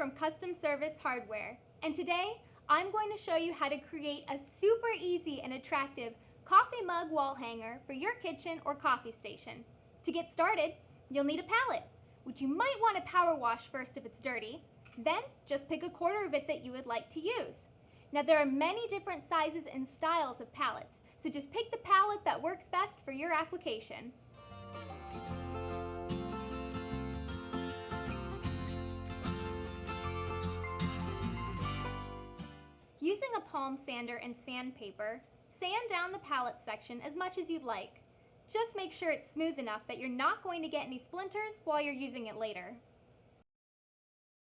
from Custom Service Hardware, and today I'm going to show you how to create a super easy and attractive coffee mug wall hanger for your kitchen or coffee station. To get started, you'll need a pallet, which you might want to power wash first if it's dirty. Then just pick a quarter of it that you would like to use. Now there are many different sizes and styles of pallets, so just pick the pallet that works best for your application. Using a palm sander and sandpaper, sand down the pallet section as much as you'd like. Just make sure it's smooth enough that you're not going to get any splinters while you're using it later.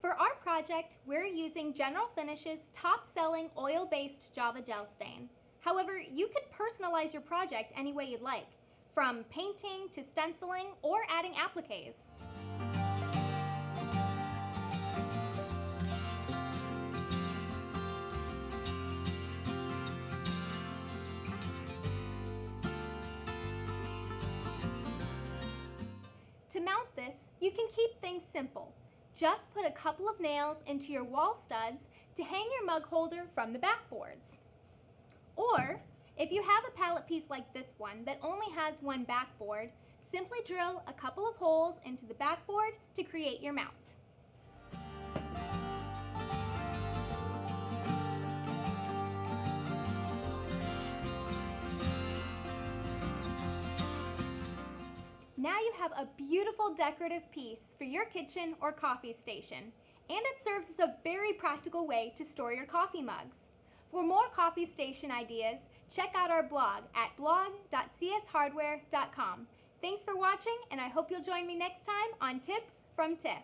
For our project, we're using General Finish's top-selling oil-based Java gel stain. However, you could personalize your project any way you'd like, from painting to stenciling or adding appliques. To mount this, you can keep things simple. Just put a couple of nails into your wall studs to hang your mug holder from the backboards. Or, if you have a pallet piece like this one that only has one backboard, simply drill a couple of holes into the backboard to create your mount. Now you have a beautiful decorative piece for your kitchen or coffee station, and it serves as a very practical way to store your coffee mugs. For more coffee station ideas, check out our blog at blog.cshardware.com. Thanks for watching, and I hope you'll join me next time on Tips from Tiff.